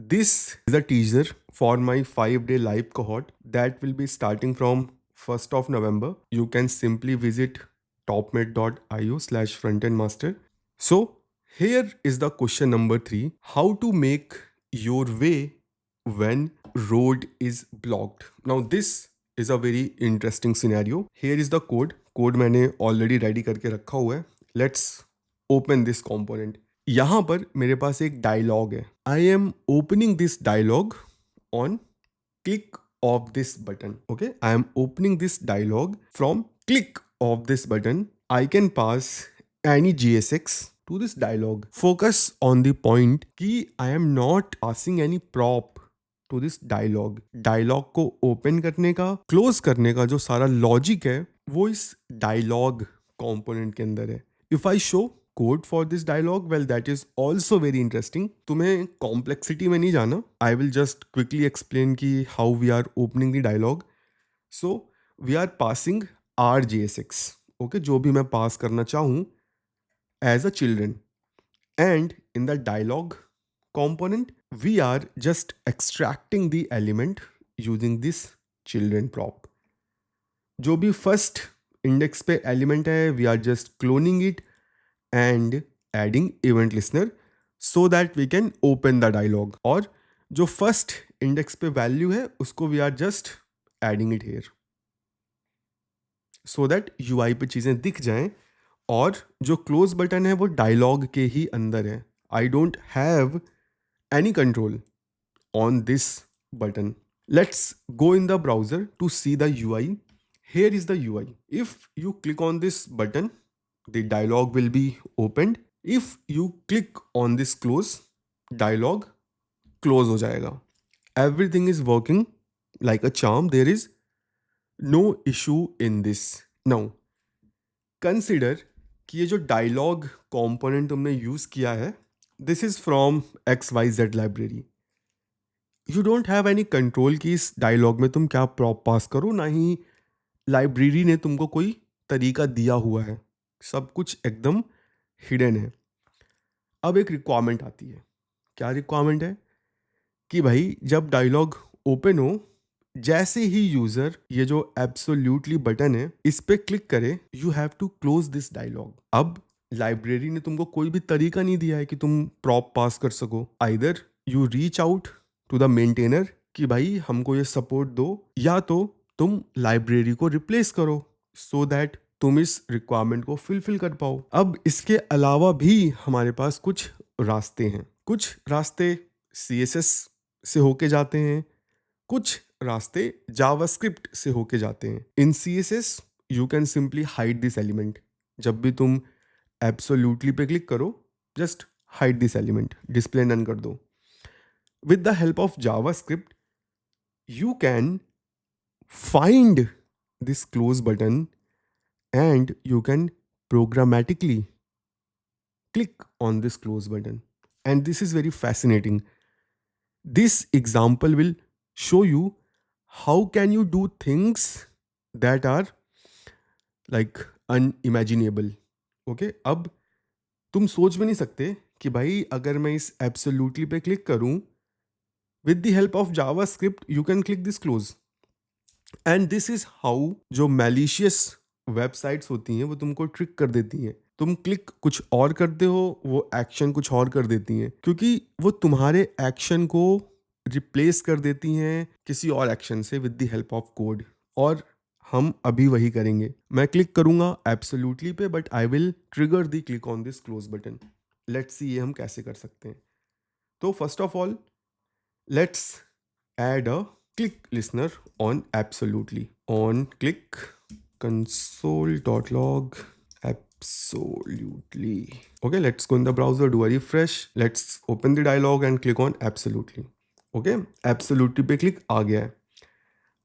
This is a teaser for my 5-day live cohort that will be starting from 1st of November. You can simply visit topmate.io/frontendmaster. So here is the question number 3: how to make your way when road is blocked. Now this is a very interesting scenario. Here is the code मैंने already ready करके रखा हुआ है. Let's open this component. यहाँ पर मेरे पास एक dialogue है. I am opening this dialogue on click of this button. Okay, I am opening this dialogue from click of this button. I can pass any JSX to this dialog. Focus on the point कि I am not passing any prop to this dialog. Dialog को open करने का, close करने का जो सारा logic है वो इस dialog component के अंदर है. If I show code for this dialog, well that is also very interesting. तुम्हें complexity में नहीं जाना. I will just quickly explain कि how we are opening the dialog. So we are passing RJSX. Okay, जो भी मैं pass करना चाहूँ as a children, and in the dialog component we are just extracting the element using this children prop. जो भी first index पे element है we are just cloning it and adding event listener so that we can open the dialog. और जो first index पे value है उसको we are just adding it here so that UI पे चीज़ें दिख जाएं. और जो क्लोज बटन है वो डायलॉग के ही अंदर है. I don't have any control on this button. Let's go in the browser to see the UI. Here is the UI. If you click on this button, the dialog will be opened. If you click on this close, dialog close हो जाएगा. Everything is working like a charm. There is no issue in this. Now, consider कि ये जो dialogue component तुमने use किया है this is from XYZ library. You don't have any control कि इस डायलॉग में तुम क्या प्रॉप पास करो, ना ही लाइब्रेरी ने तुमको कोई तरीका दिया हुआ है. सब कुछ एकदम हिडन है. अब एक रिक्वायरमेंट आती है. क्या रिक्वायरमेंट है कि भाई जब डायलॉग ओपन हो जैसे ही यूजर ये जो एब्सोल्युटली बटन है इस पे क्लिक करे you have to close this dialogue. अब लाइब्रेरी ने तुमको कोई भी तरीका नहीं दिया है कि तुम प्रॉप पास कर सको. Either you reach out to the maintainer कि भाई हमको ये सपोर्ट दो, या तो तुम लाइब्रेरी को रिप्लेस करो सो दैट तुम इस रिक्वायरमेंट को फिलफिल कर पाओ. अब इसके अलावा भी हमारे पास कुछ रास्ते हैं. कुछ रास्ते CSS से होके जाते हैं, कुछ रास्ते जावास्क्रिप्ट से होके जाते हैं. In CSS you can simply hide this element. जब भी तुम एब्सोल्युटली पे क्लिक करो just hide this element, display none कर दो. With the help of JavaScript you can find this close button and you can programmatically click on this close button. And this is very fascinating. This example will show you how can you do things that are like unimaginable. Okay, अब तुम सोच भी नहीं सकते कि भाई अगर मैं इस absolutely पे क्लिक करूं with the help of JavaScript you can click this close. And this is how जो malicious वेबसाइट्स होती हैं वो तुमको ट्रिक कर देती हैं. तुम क्लिक कुछ और करते हो वो एक्शन कुछ और कर देती हैं क्योंकि वो तुम्हारे एक्शन को रिप्लेस कर देती हैं किसी और एक्शन से with the help of code. और हम अभी वही करेंगे. मैं क्लिक करूंगा एब्सोल्युटली पे but I will trigger the click on this close button. Let's see ये हम कैसे कर सकते हैं. तो first of all let's add a click listener on absolutely. On click console.log absolutely. Okay, let's go in the browser, do a refresh. Let's open the dialog and click on absolutely. Okay, absolutely पे click आ गया है.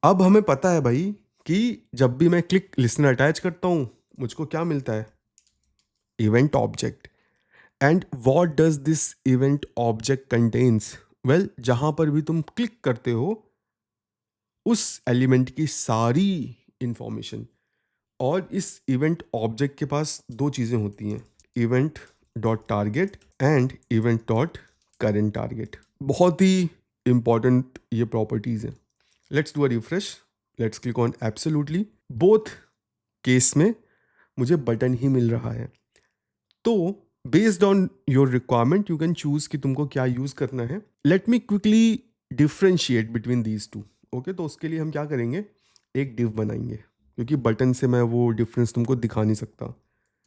अब हमें पता है भाई कि जब भी मैं click listener अटैच करता हूँ मुझको क्या मिलता है, event object. And what does this event object contains? Well, जहाँ पर भी तुम क्लिक करते हो उस एलिमेंट की सारी इंफॉर्मेशन. और इस इवेंट ऑब्जेक्ट के पास दो चीज़ें होती हैं, event dot target and event dot current target. बहुत ही इंपॉर्टेंट ये प्रॉपर्टीज हैं। Let's do a refresh, let's click on absolutely. Both case में मुझे बटन ही मिल रहा है। तो based on your requirement you can choose कि तुमको क्या यूज करना है। Let me quickly differentiate between these two. Okay, तो उसके लिए हम क्या करेंगे, एक डिव बनाएंगे, क्योंकि बटन से मैं वो डिफरेंस तुमको दिखा नहीं सकता।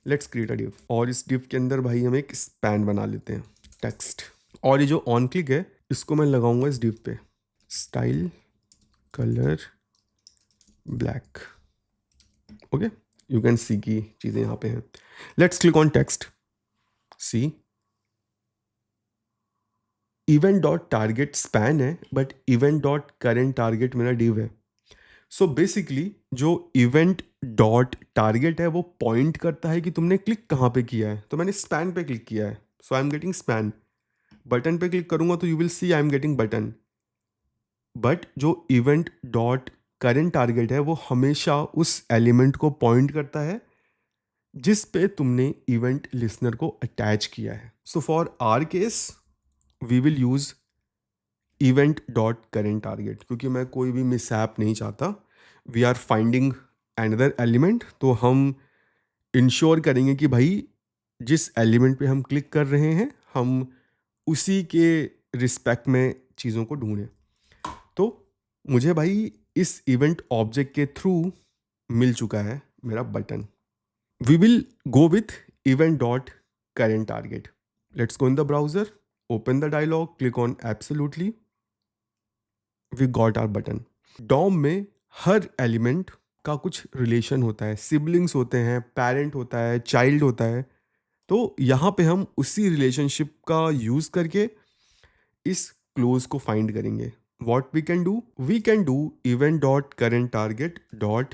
लेट्स क्रिएट अ डिव, और इस डिव के अंदर भाई हम एक स्पैन बना लेते हैं, टेक्स्ट। और ये जो ऑन क्लिक है इसको मैं लगाऊंगा इस डिव पे, style colour black. Okay, you can see की चीज़ें यहाँ पे हैं। Let's click on text, see event dot target span है, but event dot current target मेरा डिव है। सो बेसिकली जो इवेंट डॉट टारगेट है वो पॉइंट करता है कि तुमने क्लिक कहाँ पे किया है। तो मैंने स्पैन पे क्लिक किया है, so I am getting span. Button पे क्लिक करूंगा तो you will see I am getting button. But जो इवेंट डॉट करेंट टारगेट है वो हमेशा उस एलिमेंट को पॉइंट करता है जिस पे तुमने इवेंट लिसनर को अटैच किया है। So for our case we will use event dot current target, क्योंकि मैं कोई भी मिसऐप नहीं चाहता। We are finding another element, तो हम इंश्योर करेंगे कि भाई जिस एलिमेंट पे हम क्लिक कर रहे हैं हम उसी के रिस्पेक्ट में चीज़ों को ढूंढें। तो मुझे भाई इस इवेंट ऑब्जेक्ट के थ्रू मिल चुका है मेरा button. We will go with event dot current target. Let's go in the browser, open the dialogue, click on absolutely, we got our button. DOM में हर एलिमेंट का कुछ रिलेशन होता है, सिबलिंग्स होते हैं, पेरेंट होता है, चाइल्ड होता है। तो यहाँ पे हम उसी रिलेशनशिप का यूज़ करके इस क्लोज को फाइंड करेंगे। What we can do event dot current target dot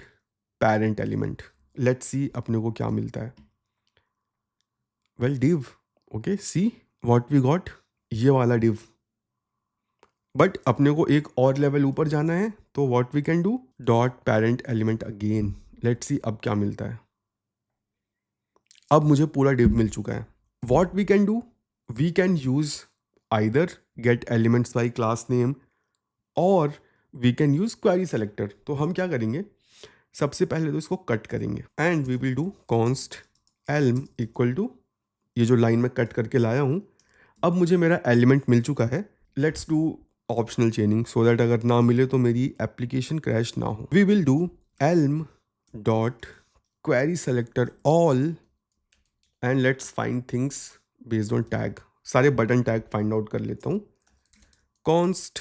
parent element. Let's see अपने को क्या मिलता है। Well div, okay, see what we got, ये वाला डिव। बट अपने को एक और लेवल ऊपर जाना है, तो what we can do dot parent element again. Let's see अब क्या मिलता है। अब मुझे पूरा डिव मिल चुका है। What we can use either get elements by class name और we can use query selector. तो हम क्या करेंगे, सबसे पहले तो इसको कट करेंगे and we will do const elm equal to, ये जो लाइन में कट करके लाया हूँ, अब मुझे मेरा एलिमेंट मिल चुका है। Let's do optional chaining so that अगर ना मिले तो मेरी एप्लीकेशन क्रैश ना हो। We will do elm dot query selector all and let's find things based on tag. सारे बटन टैग फाइंड आउट कर लेता हूँ। Const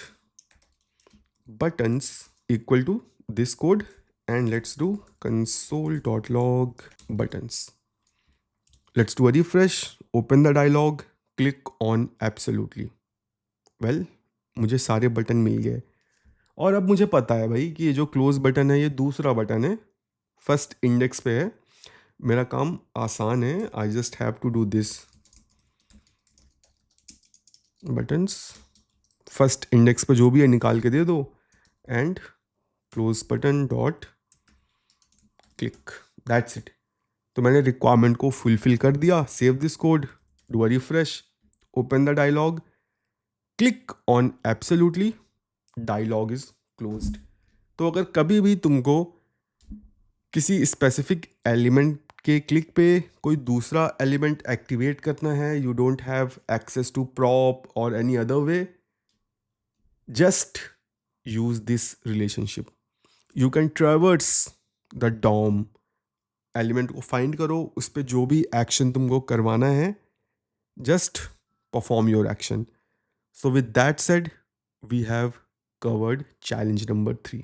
buttons equal to this code and let's do console.log buttons. Let's do a refresh, open the dialog, click on absolutely. Well, मुझे सारे button मिल गए और अब मुझे पता है भाई कि ये जो क्लोज बटन है ये दूसरा बटन है, फर्स्ट इंडेक्स पे है। मेरा काम आसान है, I just have to do this buttons, first index पे जो भी है निकाल के दे दो and close button dot click, that's it. तो मैंने रिक्वायरमेंट को फुलफिल कर दिया। Save this code, do a refresh, open the dialogue, click on absolutely, dialogue is closed. तो अगर कभी भी तुमको किसी स्पेसिफिक एलिमेंट के क्लिक पे कोई दूसरा एलिमेंट एक्टिवेट करना है, you don't have access to prop और any other way, just use this relationship. You can traverse the DOM, element को फाइंड करो, उस पर जो भी एक्शन तुमको करवाना है just perform your action. So with that said, we have covered challenge number 3.